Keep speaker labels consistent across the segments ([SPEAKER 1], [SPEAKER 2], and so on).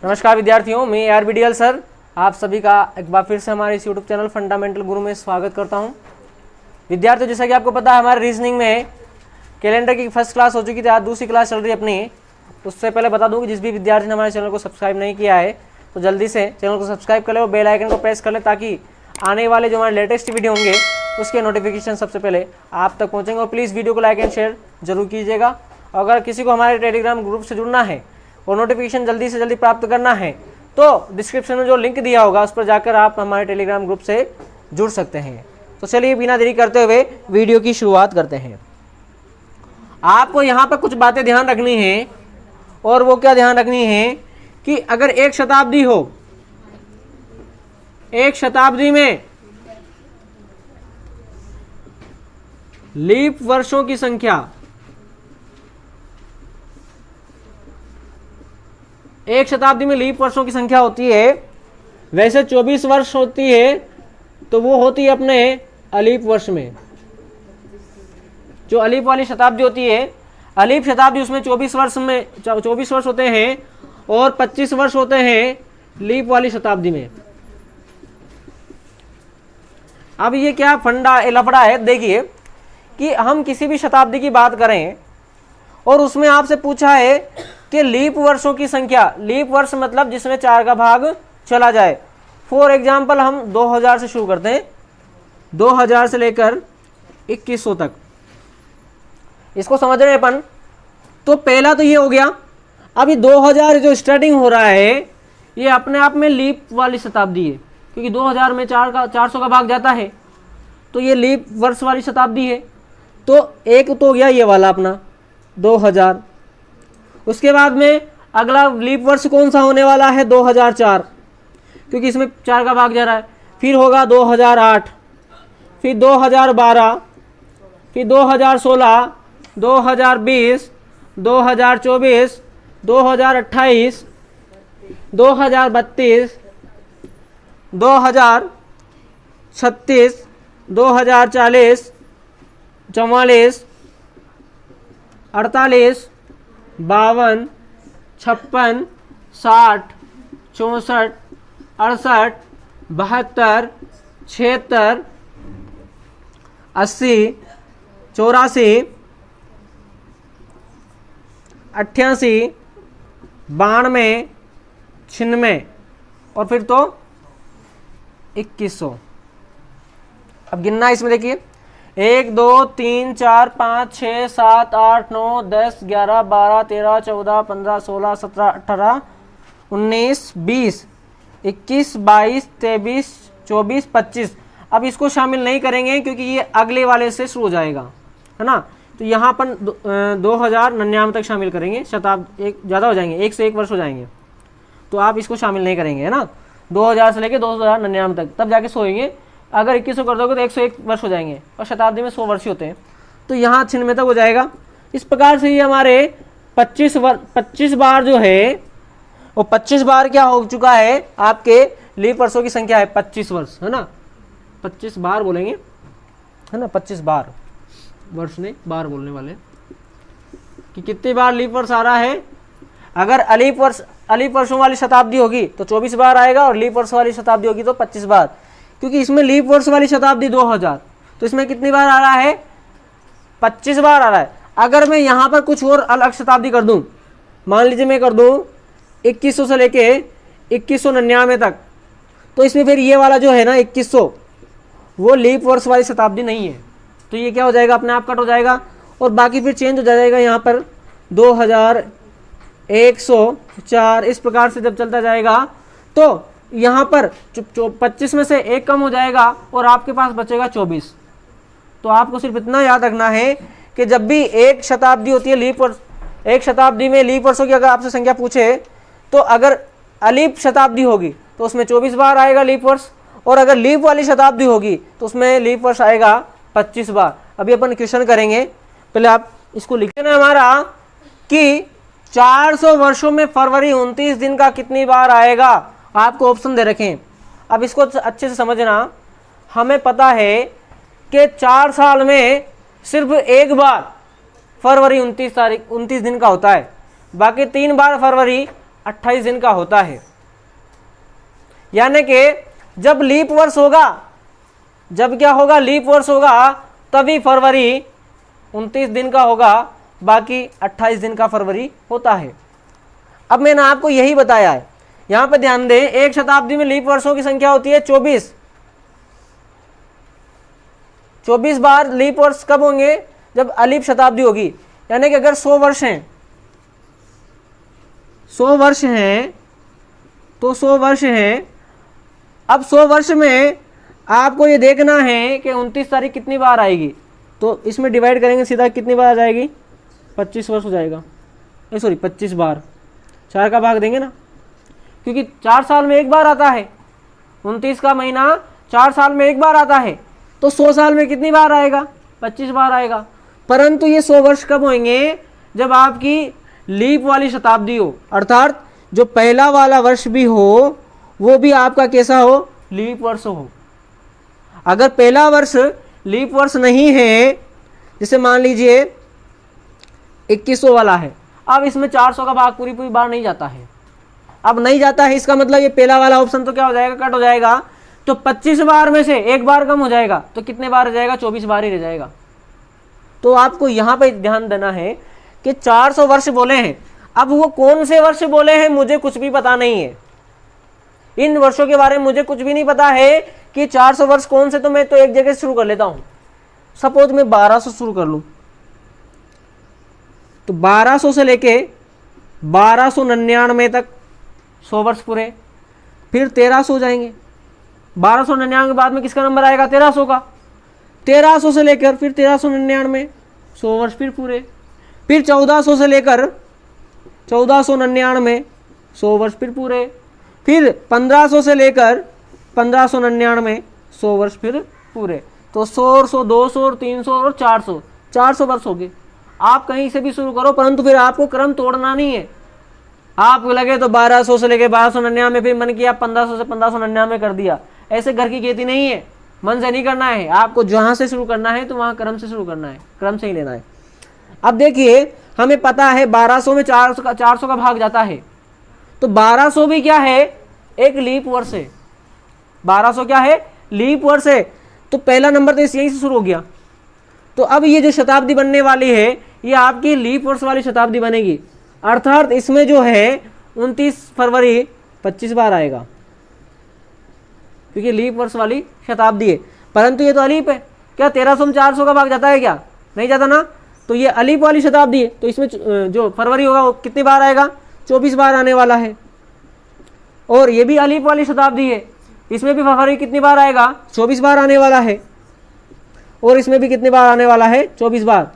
[SPEAKER 1] नमस्कार विद्यार्थियों, मैं ARBDL सर आप सभी का एक बार फिर से हमारे इस यूट्यूब चैनल फंडामेंटल गुरु में स्वागत करता हूं। विद्यार्थियों, जैसा कि आपको पता है हमारे रीजनिंग में कैलेंडर की फर्स्ट क्लास हो चुकी थी, आज दूसरी क्लास चल रही है अपनी। उससे पहले बता दूं कि जिस भी विद्यार्थी ने हमारे चैनल को सब्सक्राइब नहीं किया है तो जल्दी से चैनल को सब्सक्राइब कर ले और बेल आइकन को प्रेस कर ले, ताकि आने वाले जो हमारे लेटेस्ट वीडियो होंगे उसके नोटिफिकेशन सबसे पहले आप तक पहुँचेंगे। और प्लीज़ वीडियो को लाइक एंड शेयर जरूर कीजिएगा। अगर किसी को हमारे टेलीग्राम ग्रुप से जुड़ना है और नोटिफिकेशन जल्दी से जल्दी प्राप्त करना है तो डिस्क्रिप्शन में जो लिंक दिया होगा उस पर जाकर आप हमारे टेलीग्राम ग्रुप से जुड़ सकते हैं। तो चलिए बिना देरी करते हुए वीडियो की शुरुआत करते हैं। आपको यहाँ पर कुछ बातें ध्यान रखनी है, और वो क्या ध्यान रखनी है कि अगर एक शताब्दी हो, एक शताब्दी में लीप वर्षों की संख्या, एक शताब्दी में लीप वर्षों की संख्या होती है, वैसे 24 वर्ष होती है तो वो होती है अपने अलीप वर्ष में। जो अलीप वाली शताब्दी होती है, अलीप शताब्दी, उसमें 24 वर्ष में 24 वर्ष होते हैं और 25 वर्ष होते हैं लीप वाली शताब्दी में। अब ये क्या फंडा लफड़ा है, देखिए कि हम किसी भी शताब्दी की बात करें और उसमें आपसे पूछा है कि लीप वर्षों की संख्या, लीप वर्ष मतलब जिसमें 4 का भाग चला जाए। फॉर एग्जाम्पल हम 2000 से शुरू करते हैं, 2000 से लेकर 2100 तक इसको समझ रहे हैं अपन। तो पहला तो ये हो गया। अभी 2000 जो स्टार्टिंग हो रहा है ये अपने आप में लीप वाली शताब्दी है, क्योंकि 2000 में 400 का भाग जाता है, तो ये लीप वर्ष वाली शताब्दी है। तो एक तो हो गया ये वाला अपना 2000। उसके बाद में अगला लीप वर्ष कौन सा होने वाला है, 2004, क्योंकि इसमें 4 का भाग जा रहा है। फिर होगा 2008, फिर 2012, फिर 2016, 2020, 2024, 2028, 2032, 2036, 2040, 44, 48, 52, 56, 60, 64, 68, 72, 76, 80, 84, 88, 92, 96 और फिर तो 2100। अब गिनना इसमें देखिए, 1 2 3 4 5 6 7 8 9 10 11 12 13 14 15 16 17 18 19 20 21 22 23 24 25। अब इसको शामिल नहीं करेंगे क्योंकि ये अगले वाले से शुरू हो जाएगा, है ना। तो यहाँ पर 2099 तक शामिल करेंगे। शताब्दी एक ज़्यादा हो जाएंगे, 1 से 1 वर्ष हो जाएंगे, तो आप इसको शामिल नहीं करेंगे, है ना। 2000 से लेके 2099 तक, तब जाके सोएंगे। अगर 2100 कर दोगे तो 101 वर्ष हो जाएंगे, और शताब्दी में 100 वर्ष ही होते हैं, तो यहाँ 96 तक हो जाएगा। इस प्रकार से ये हमारे 25 बार जो है वो 25 बार क्या हो चुका है, आपके लीप वर्षों की संख्या है 25 वर्ष, है ना। 25 बार बोलेंगे, है ना, 25 बार, वर्ष नहीं बार बोलने वाले, कि कितनी बार लीप वर्ष आ रहा है। अगर अलीप वर्षों वाली शताब्दी होगी तो 24 बार आएगा, और लीप वर्ष वाली शताब्दी होगी तो 25 बार। क्योंकि इसमें लीप वर्ष वाली शताब्दी 2000, तो इसमें कितनी बार आ रहा है, 25 बार आ रहा है। अगर मैं यहाँ पर कुछ और अलग शताब्दी कर दूं, मान लीजिए मैं कर दूं 2100 से लेके 2199 तक, तो इसमें फिर ये वाला जो है ना 2100, वो लीप वर्ष वाली शताब्दी नहीं है, तो ये क्या हो जाएगा, अपने आप कट हो जाएगा। और बाकी फिर चेंज हो जाएगा यहाँ पर 2104। इस प्रकार से जब चलता जाएगा तो यहाँ पर 25 में से 1 कम हो जाएगा और आपके पास बचेगा 24। तो आपको सिर्फ इतना याद रखना है कि जब भी एक शताब्दी होती है लीप वर्ष, एक शताब्दी में लीप वर्षों की अगर आपसे संख्या पूछे तो अगर अलीप शताब्दी होगी तो उसमें 24 बार आएगा लीप वर्ष, और अगर लीप वाली शताब्दी होगी तो उसमें लीप वर्ष आएगा 25 बार। अभी अपन क्वेश्चन करेंगे, पहले आप इसको लिखते ना हमारा कि 400 वर्षों में फरवरी 29 दिन का कितनी बार आएगा। आपको ऑप्शन दे रखें, अब इसको अच्छे से समझना। हमें पता है कि 4 साल में सिर्फ एक बार फरवरी 29 दिन का होता है, बाकी 3 बार फरवरी 28 दिन का होता है। यानी कि जब लीप वर्ष होगा, जब क्या होगा, लीप वर्ष होगा, तभी फरवरी 29 दिन का होगा, बाकी 28 दिन का फरवरी होता है। अब मैंने आपको यही बताया है। यहां पर ध्यान दें, एक शताब्दी में लीप वर्षों की संख्या होती है 24। 24 बार लीप वर्ष कब होंगे, जब अलीप शताब्दी होगी। यानी कि अगर 100 वर्ष हैं, 100 वर्ष हैं तो 100 वर्ष हैं। अब 100 वर्ष में आपको ये देखना है कि 29 तारीख कितनी बार आएगी, तो इसमें डिवाइड करेंगे सीधा, कितनी बार आ जाएगी, 25 वर्ष हो जाएगा, सॉरी 25 बार, 4 का भाग देंगे ना, क्योंकि 4 साल में एक बार आता है, 29 का महीना 4 साल में एक बार आता है, तो 100 साल में कितनी बार आएगा, 25 बार आएगा। परंतु ये 100 वर्ष कब होंगे, जब आपकी लीप वाली शताब्दी हो, अर्थात जो पहला वाला वर्ष भी हो वो भी आपका कैसा हो, लीप वर्ष हो। अगर पहला वर्ष लीप वर्ष नहीं है, जैसे मान लीजिए 2100 वाला है, अब इसमें 400 का भाग पूरी बार नहीं जाता है, अब नहीं जाता है, इसका मतलब ये पहला वाला ऑप्शन तो क्या हो जाएगा, कट हो जाएगा। तो 25 बार में से एक बार कम हो जाएगा, तो कितने बार रह जाएगा, 24 बार ही रह जाएगा। तो आपको यहां पे ध्यान देना है कि 400 वर्ष बोले हैं। अब वो कौन से वर्ष बोले हैं मुझे कुछ भी पता नहीं है, इन वर्षों के बारे में मुझे कुछ भी नहीं पता है कि 400 वर्ष कौन से। तो मैं तो एक जगह से शुरू कर लेता हूं, सपोज मैं 1200 शुरू कर लूं, तो 1200 से लेके 1299 तक 100 वर्ष पूरे, फिर 1300 जाएंगे, 1299 के बाद में किसका नंबर आएगा, 1300 का, 1300 से लेकर फिर 1399 100 वर्ष फिर पूरे, फिर 1400 से लेकर 1499 100 वर्ष फिर पूरे, फिर 1500 से लेकर 1599 100 वर्ष फिर पूरे। तो 100, 100, 200 और 300 और 400 वर्ष हो गए। आप कहीं से भी शुरू करो, परंतु फिर आपको क्रम तोड़ना नहीं है। आप लगे तो 1200 से लेके 1299, फिर मन किया 1500 से 1599 कर दिया, ऐसे घर की खेती नहीं है, मन से नहीं करना है। आपको जहां से शुरू करना है तो वहां क्रम से शुरू करना है, क्रम से ही लेना है। अब देखिए हमें पता है 1200 में 400 का भाग जाता है, तो 1200 भी क्या है, एक लीप वर्ष है। 1200 क्या है, लीप वर्ष है। तो पहला नंबर तो यही से शुरू हो गया। तो अब ये जो शताब्दी बनने वाली है, ये आपकी लीप वर्ष वाली शताब्दी बनेगी, अर्थात इसमें जो है 29 फरवरी 25 बार आएगा, क्योंकि लीप वर्ष वाली शताब्दी है। परंतु ये तो अलीप है, क्या 1300 में 400 का भाग जाता है, क्या नहीं जाता ना, तो ये अलीप वाली शताब्दी है। तो इसमें जो फरवरी होगा वो कितनी बार आएगा, 24 बार आने वाला है। और ये भी अलीप वाली शताब्दी है, इसमें भी फरवरी कितनी बार आएगा, 24 बार आने वाला है। और इसमें भी कितनी बार आने वाला है, 24 बार।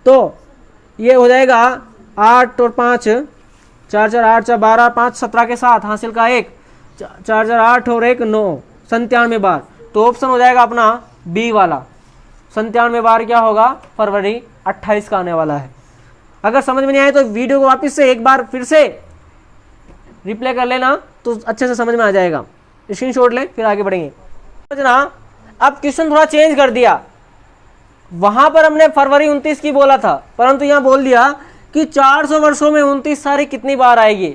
[SPEAKER 1] तो ये हो जाएगा 8 और 5 4 4 8 4 12 5 17 के साथ हासिल का 1 4 4 8 और 1 9 97 बार। तो ऑप्शन हो जाएगा अपना बी वाला, 97 बार क्या होगा, फरवरी 28 का आने वाला है। अगर समझ में नहीं आए तो वीडियो को वापस से एक बार फिर से रिप्ले कर लेना, तो अच्छे से समझ में आ जाएगा। स्क्रीनशॉट लें, फिर आगे बढ़ेंगे। समझना, अब क्वेश्चन थोड़ा चेंज कर दिया। वहां पर हमने फरवरी 29 की बोला था, परंतु यहां बोल दिया कि 400 वर्षों में 29 तारीख कितनी बार आएगी।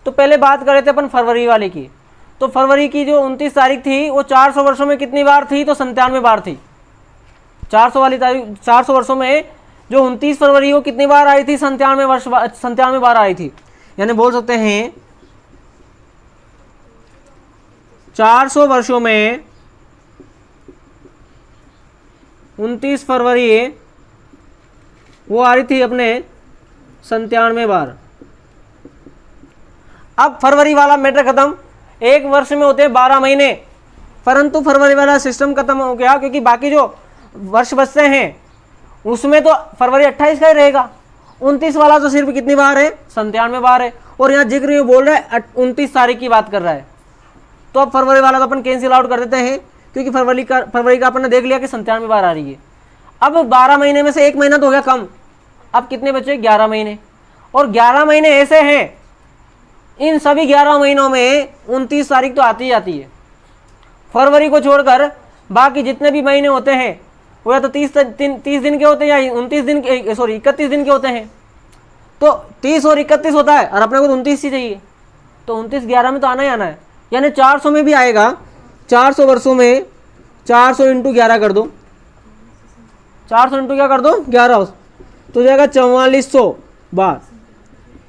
[SPEAKER 1] तो पहले बात कर रहे थे अपन फरवरी वाले की, तो फरवरी की जो 29 तारीख थी वो 400 वर्षों में कितनी बार थी, तो 97 बार थी। 400 वाली तारीख, 400 वर्षों में जो 29 फरवरी वो कितनी बार आई थी, 97 बार आई थी। यानी बोल सकते हैं 400 वर्षों में 29 फरवरी वो आ रही थी अपने 97 बार। अब फरवरी वाला मैटर खत्म, एक वर्ष में होते हैं 12 महीने, परंतु फरवरी वाला सिस्टम खत्म हो गया, क्योंकि बाकी जो वर्ष बचते हैं उसमें तो फरवरी 28 का ही रहेगा। 29 वाला तो सिर्फ कितनी बार है, 97 बार है। और यहाँ जिक्र ये बोल रहा है 29 तारीख की बात कर रहा है, तो अब फरवरी वाला तो अपन कैंसिल आउट कर देते हैं, क्योंकि फरवरी का अपन ने देख लिया कि 97 बार आ रही है। अब 12 महीने में से एक महीना तो हो गया कम, अब कितने बचे, 11 महीने। और 11 महीने ऐसे हैं, इन सभी 11 महीनों में 29 तारीख तो आती ही आती है। फरवरी को छोड़कर बाकी जितने भी महीने होते हैं वो या तो 30 दिन के होते हैं या 29 दिन के, सॉरी 31 दिन के होते हैं। तो 30 और 31 होता है और अपने को 29 ही चाहिए, तो 29 11 में तो आना ही आना है, यानी 400 में भी आएगा। 400 वर्षों में 400 इंटू 11 कर दो, 400 इंटू क्या कर दो 11, तो जाएगा 4400 बार,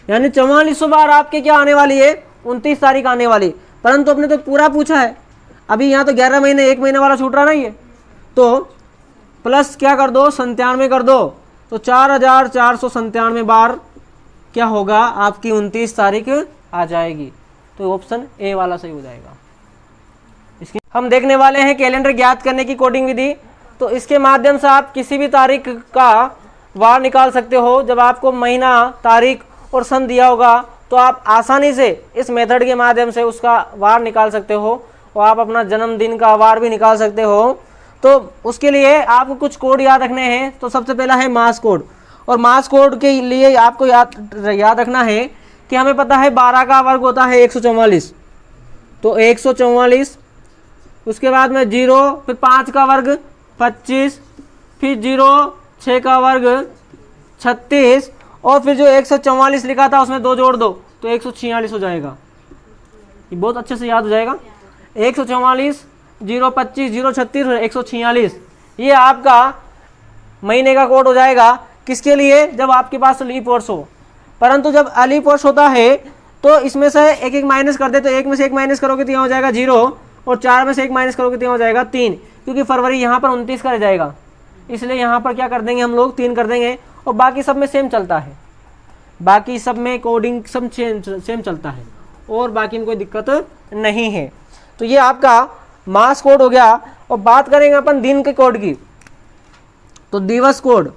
[SPEAKER 1] यानी 4400 बार आपके क्या आने वाली है 29 तारीख आने वाली। परंतु अपने तो पूरा पूछा है, अभी यहाँ तो 11 महीने 1 महीने वाला छूट रहा नहीं है, तो प्लस क्या कर दो 97 कर दो, तो 4497 बार क्या होगा आपकी 29 तारीख आ जाएगी। तो ऑप्शन ए वाला सही हो जाएगा। इसकी हम देखने वाले हैं कैलेंडर ज्ञात करने की कोडिंग विधि। तो इसके माध्यम से आप किसी भी तारीख का वार निकाल सकते हो। जब आपको महीना, तारीख और सन दिया होगा तो आप आसानी से इस मेथड के माध्यम से उसका वार निकाल सकते हो, और आप अपना जन्मदिन का वार भी निकाल सकते हो। तो उसके लिए आपको कुछ कोड याद रखने हैं। तो सबसे पहला है मास कोड, और मास कोड के लिए आपको याद रखना है कि हमें पता है 12 का वर्ग होता है 144, तो 144, उसके बाद में 0, फिर 5 का वर्ग 25, फिर 0, 6 का वर्ग 36, और फिर जो 144 लिखा था उसमें 2 जोड़ दो तो 146 हो जाएगा। ये बहुत अच्छे से याद हो जाएगा। 144, 0, 25, 0, 36 और 146, ये आपका महीने का कोड हो जाएगा। किसके लिए? जब आपके पास लीप वर्ष हो। परंतु जब अलीप वर्ष होता है तो इसमें से एक एक माइनस कर दे, तो 1 में से 1 माइनस करोगे तो यहाँ हो जाएगा 0, और 4 में से 1 माइनस करोगे तो यहाँ हो जाएगा 3, क्योंकि फरवरी यहाँ पर 29 का रह जाएगा, इसलिए यहाँ पर क्या कर देंगे हम लोग 3 कर देंगे। और बाकी सब में सेम चलता है, बाकी सब में कोडिंग सब सेम चलता है, और बाकी में कोई दिक्कत नहीं है। तो ये आपका मास कोड हो गया। और बात करेंगे अपन दिन के कोड की, तो दिवस कोड।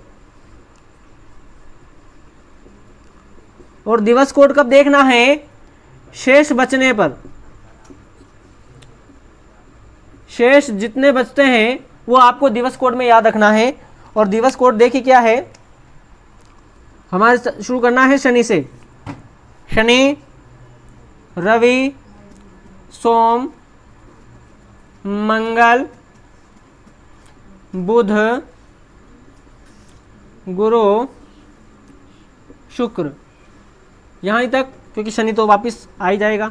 [SPEAKER 1] और दिवस कोड कब देखना है? शेष बचने पर। शेष जितने बचते हैं वो आपको दिवस कोड में याद रखना है। और दिवस कोड देखिए क्या है, हमारे शुरू करना है शनि से। शनि, रवि, सोम, मंगल, बुध, गुरु, शुक्र, यहां तक, क्योंकि शनि तो वापस आ ही जाएगा।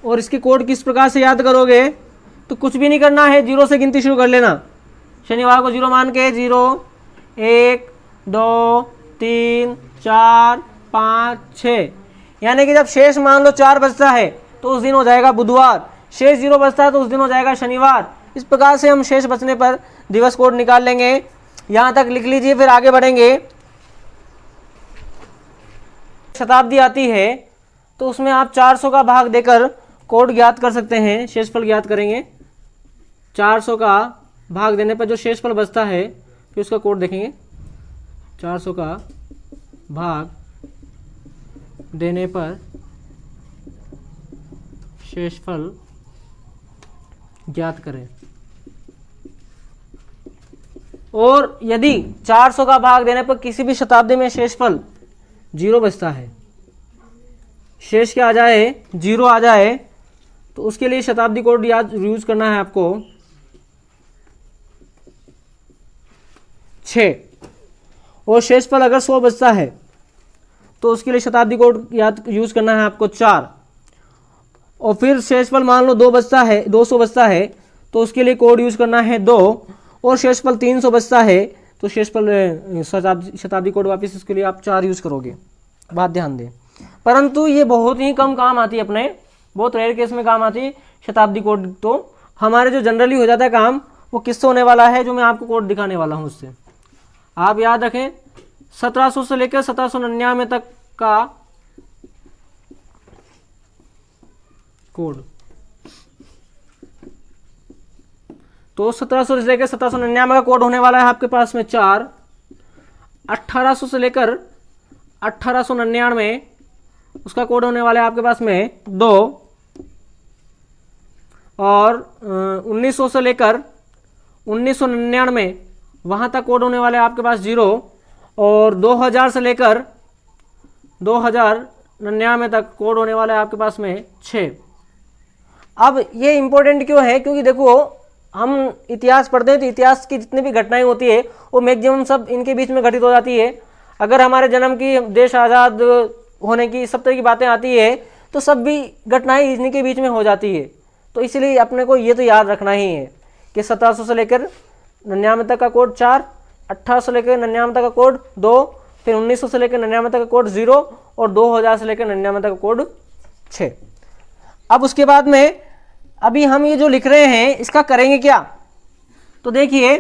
[SPEAKER 1] और इसके कोड किस प्रकार से याद करोगे? तो कुछ भी नहीं करना है, 0 से गिनती शुरू कर लेना। शनिवार को 0 मान के 0, 1, 2, 3, 4, 5, 6, यानी कि जब शेष मान लो 4 बचता है तो उस दिन हो जाएगा बुधवार, शेष 0 बचता है तो उस दिन हो जाएगा शनिवार। इस प्रकार से हम शेष बचने पर दिवस कोड निकाल लेंगे। यहां तक लिख लीजिए, फिर आगे बढ़ेंगे। शताब्दी आती है तो उसमें आप 400 का भाग देकर कोड ज्ञात कर सकते हैं, शेषफल ज्ञात करेंगे। 400 का भाग देने पर जो शेषफल बचता है फिर उसका कोड देखेंगे। 400 का भाग देने पर शेषफल ज्ञात करें। और यदि 400 का भाग देने पर किसी भी शताब्दी में शेषफल 0 बचता है, शेष क्या आ जाए 0 आ जाए, तो उसके लिए शताब्दी कोड याद यूज करना है आपको 6। और शेषफल अगर 100 बचता है तो उसके लिए शताब्दी कोड याद यूज करना है आपको 4। और फिर शेषफल मान लो 2 बचता है, 200 बचता है तो उसके लिए कोड यूज करना है 2। और शेषफल 300 बचता है तो शेषफल शताब्दी कोड वापस उसके लिए आप 4 यूज करोगे। बात ध्यान दें। परंतु ये बहुत ही कम काम आती है, अपने बहुत रेयर केस में काम आती है शताब्दी कोड। तो हमारे जो जनरली हो जाता है काम वो किससे होने वाला है, जो मैं आपको कोड दिखाने वाला हूँ उससे। आप याद रखें 1700 से लेकर 1799 तक का कोड। तो 1700 से लेकर 1799 का कोड होने वाला है आपके पास में 4। 1800 से लेकर 1899 उसका कोड होने वाला है आपके पास में 2। और 1900 से लेकर 1999 वहाँ तक कोड होने वाला है आपके पास 0। और 2000 से लेकर 2099 तक कोड होने वाला है आपके पास में 6। अब ये इंपॉर्टेंट क्यों है? क्योंकि देखो हम इतिहास पढ़ते हैं तो इतिहास की जितनी भी घटनाएं होती है वो मैक्सिमम सब इनके बीच में घटित हो जाती है। अगर हमारे जन्म की, देश आज़ाद होने की, सब तरह की बातें आती है तो सब भी घटनाएं इन्हीं के बीच में हो जाती है। तो इसलिए अपने को ये तो याद रखना ही है कि 1700 से लेकर 99 तक का कोड 4, 1800 से लेकर 99 तक का कोड 2, फिर 1900 से लेकर 99 तक का कोड 0 और 2000 से लेकर 99 तक का कोड 6। अब उसके बाद में अभी हम ये जो लिख रहे हैं इसका करेंगे क्या, तो देखिए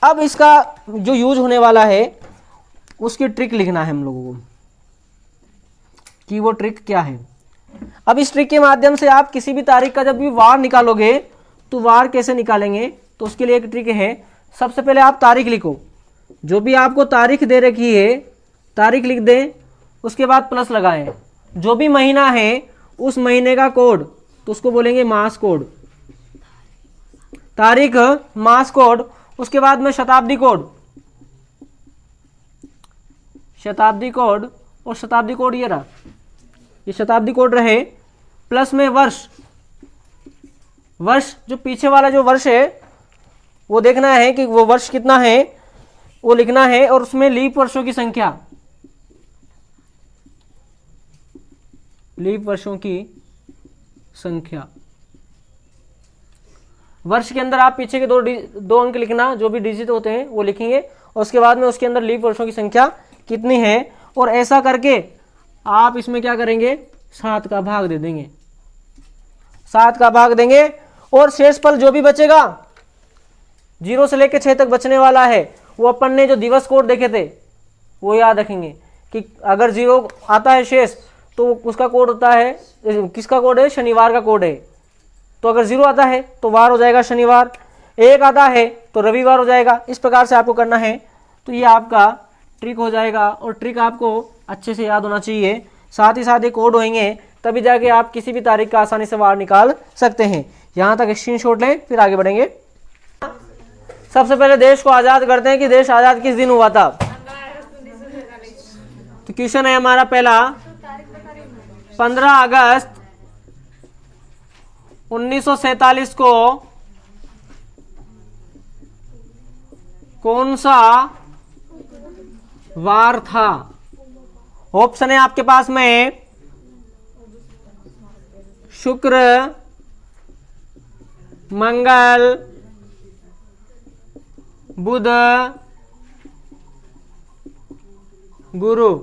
[SPEAKER 1] अब इसका जो यूज होने वाला है उसकी ट्रिक लिखना है हम लोगों को कि वो ट्रिक क्या है। अब इस ट्रिक के माध्यम से आप किसी भी तारीख का जब भी वार निकालोगे तो वार कैसे निकालेंगे, तो उसके लिए एक ट्रिक है। सबसे पहले आप तारीख लिखो, जो भी आपको तारीख दे रखी है तारीख लिख दें, उसके बाद प्लस लगाएं। जो भी महीना है उस महीने का कोड तो उसको बोलेंगे मास कोड, तारीख मास कोड। उसके बाद में शताब्दी कोड, शताब्दी कोड और शताब्दी कोड ये रहा, ये शताब्दी कोड रहे। प्लस में वर्ष, वर्ष जो पीछे वाला जो वर्ष है वो देखना है कि वो वर्ष कितना है वो लिखना है, और उसमें लीप वर्षों की संख्या, लीप वर्षों की संख्या। वर्ष के अंदर आप पीछे के दो अंक लिखना, जो भी डिजिट होते हैं वो लिखेंगे, और उसके बाद में उसके अंदर लीप वर्षों की संख्या कितनी है। और ऐसा करके आप इसमें क्या करेंगे, 7 का भाग दे देंगे, 7 का भाग देंगे। और शेषफल जो भी बचेगा 0 से लेकर 6 तक बचने वाला है वो अपन ने जो दिवस कोड देखे थे वो याद रखेंगे कि अगर 0 आता है शेष तो उसका कोड होता है, किसका कोड है, शनिवार का कोड है। तो अगर 0 आता है तो वार हो जाएगा शनिवार, 1 आता है तो रविवार हो जाएगा। इस प्रकार से आपको करना है, तो ये आपका ट्रिक हो जाएगा। और ट्रिक आपको अच्छे से याद होना चाहिए, साथ ही साथ ये कोड होंगे, तभी जाके आप किसी भी तारीख का आसानी से वार निकाल सकते हैं। यहाँ तक स्क्रीनशॉट लें, फिर आगे बढ़ेंगे। सबसे पहले देश को आज़ाद करते हैं कि देश आज़ाद किस दिन हुआ था। तो क्वेश्चन है हमारा पहला, 15 अगस्त 1947 को कौन सा वार था। ऑप्शन है आपके पास में शुक्र, मंगल, बुध, गुरु।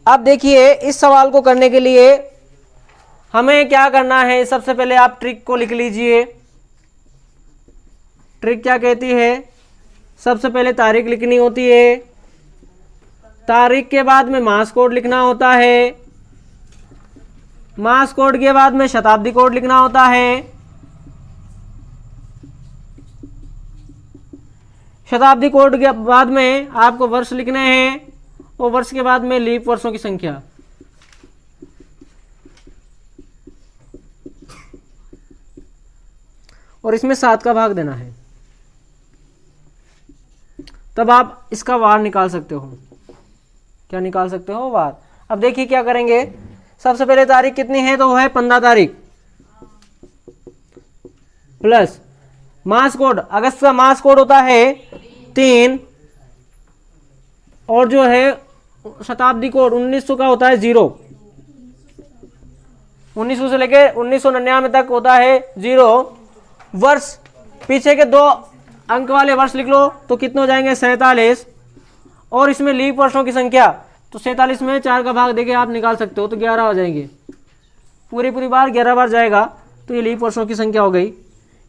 [SPEAKER 1] अब देखिए इस सवाल को करने के लिए हमें क्या करना है, सबसे पहले आप ट्रिक को लिख लीजिए। ट्रिक क्या कहती है, सबसे पहले तारीख लिखनी होती है, तारीख के बाद में मास कोड लिखना होता है, मास कोड के बाद में शताब्दी कोड लिखना होता है, शताब्दी कोड के बाद में आपको वर्ष लिखने हैं, और वर्ष के बाद में लीप वर्षों की संख्या। और इसमें 7 का भाग देना है, तब आप इसका वार निकाल सकते हो। क्या निकाल सकते हो, वार। अब देखिए क्या करेंगे, सबसे पहले तारीख कितनी है, तो वो है 15 तारीख, प्लस मास कोड, अगस्त का मास कोड होता है 3, और जो है शताब्दी कोड 1900 का होता है 0, 1900 से लेकर 1999 तक होता है 0। वर्ष पीछे के 2 अंक वाले वर्ष लिख लो तो कितने हो जाएंगे, 47। और इसमें लीप वर्षों की संख्या, तो 47 में 4 का भाग देके आप निकाल सकते हो, तो 11 हो जाएंगे। पूरी बार 11 बार जाएगा तो ये लीप वर्षों की संख्या हो गई,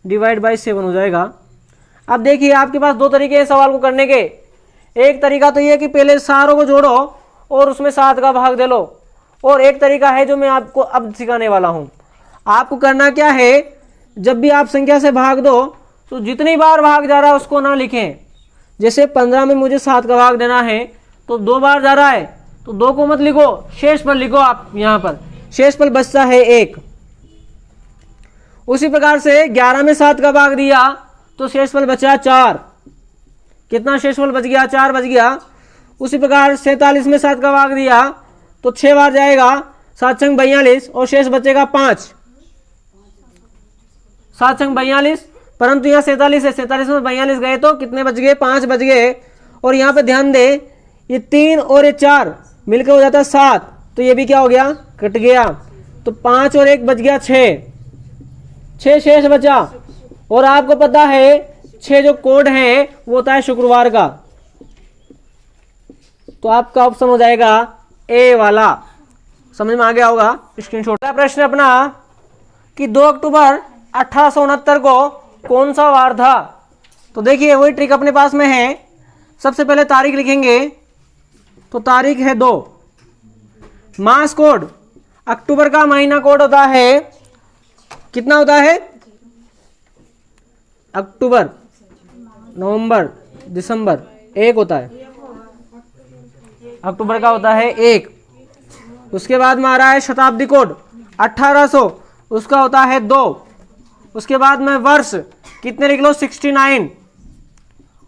[SPEAKER 1] डिवाइड बाई 7 हो जाएगा। अब देखिए आपके पास 2 तरीके हैं सवाल को करने के। एक तरीका तो ये है कि पहले सारों को जोड़ो और उसमें 7 का भाग दे लो, और एक तरीका है जो मैं आपको अब सिखाने वाला हूँ। आपको करना क्या है, जब भी आप संख्या से भाग दो तो जितनी बार भाग जा रहा है उसको ना लिखें। जैसे 15 में मुझे 7 का भाग देना है तो 2 बार जा रहा है तो 2 को मत लिखो, शेष पर लिखो। आप यहाँ पर शेष पर बचता है 1। उसी प्रकार से 11 में 7 का भाग दिया तो शेषफल बचा 4। कितना शेषफल बच गया, 4 बच गया। उसी प्रकार 47 में 7 का भाग दिया तो 6 बार जाएगा, 7 छंग 42, और शेष बचेगा 5। 7 छंग 42, परंतु यहाँ 47 है, 47 में 42 गए तो कितने बच गए, 5 बच गए। और यहाँ पे ध्यान दे, ये 3 और ये 4 मिलकर हो जाता है 7, तो ये भी क्या हो गया, कट गया। तो 5 और 1 बच गया 6 शेष बचा। और आपको पता है 6 जो कोड है वो होता है शुक्रवार का, तो आपका ऑप्शन हो जाएगा ए वाला। समझ में आ गया होगा। स्क्रीनशॉट। प्रश्न अपना कि 2 अक्टूबर 1869 को कौन सा वार था। तो देखिए वही ट्रिक अपने पास में है। सबसे पहले तारीख लिखेंगे, तो तारीख है 2। मास कोड, अक्टूबर का महीना कोड होता है, कितना होता है, अक्टूबर, नवंबर, दिसंबर, 1 होता है। अक्टूबर का होता है 1। उसके बाद में आ रहा है शताब्दी कोड 1800, उसका होता है 2। उसके बाद में वर्ष कितने लिख लो, 69।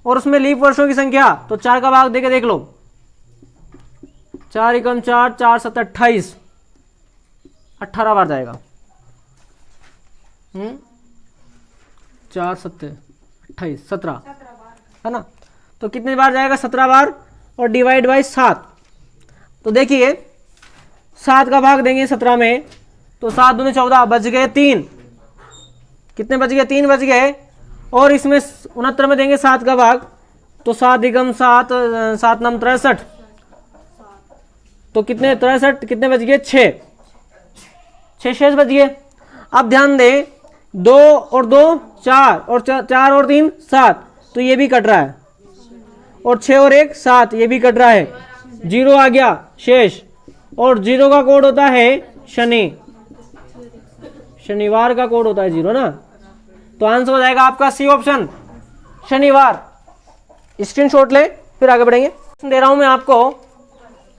[SPEAKER 1] और उसमें लीप वर्षों की संख्या तो 4 का भाग देके देख लो, 4 एकम 4, 4 7 28, 18 बार जाएगा। 4 7 28 17 है ना। तो कितने बार जाएगा, 17 बार। और डिवाइड बाई 7, तो देखिए 7 का भाग देंगे 17 में, तो 7 दूनी 14, बच गए 3। कितने बच गए, 3 बच गए। और इसमें 69 में देंगे 7 का भाग, तो 7 एकम 7, 7 नम 63, तो कितने 63, कितने बच गए, 6 शेष बच गए। अब ध्यान दें, 2 और 2 4, और 4 और 3 7, तो ये भी कट रहा है। और 6 और 1 7, ये भी कट रहा है। 0 आ गया शेष। और 0 का कोड होता है शनि, शनिवार का कोड होता है 0 ना। तो आंसर हो जाएगा आपका सी ऑप्शन, शनिवार। स्क्रीनशॉट ले, फिर आगे बढ़ेंगे। दे रहा हूं मैं आपको,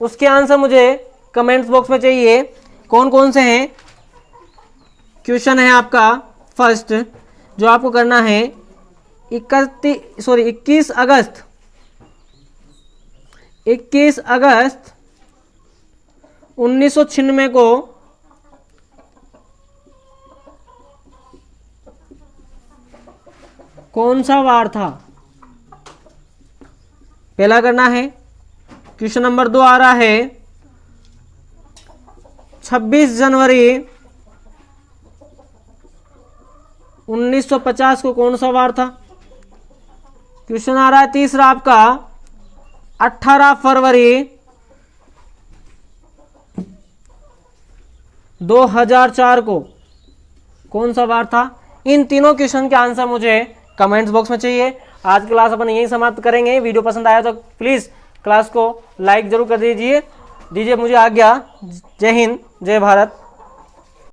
[SPEAKER 1] उसके आंसर मुझे कमेंट्स बॉक्स में चाहिए। कौन कौन से हैं। क्वेश्चन है आपका फर्स्ट, जो आपको करना है 21 अगस्त 1996 को कौन सा वार था, पहला करना है। क्वेश्चन नंबर 2 आ रहा है 26 जनवरी 1950 को कौन सा वार था। क्वेश्चन आ रहा है तीसरा आपका 18 फरवरी 2004 को कौन सा वार था। इन तीनों क्वेश्चन के आंसर मुझे कमेंट्स बॉक्स में चाहिए। आज की क्लास अपन यही समाप्त करेंगे। वीडियो पसंद आया तो प्लीज़ क्लास को लाइक जरूर कर दीजिए मुझे आज्ञा। जय हिंद, जय भारत।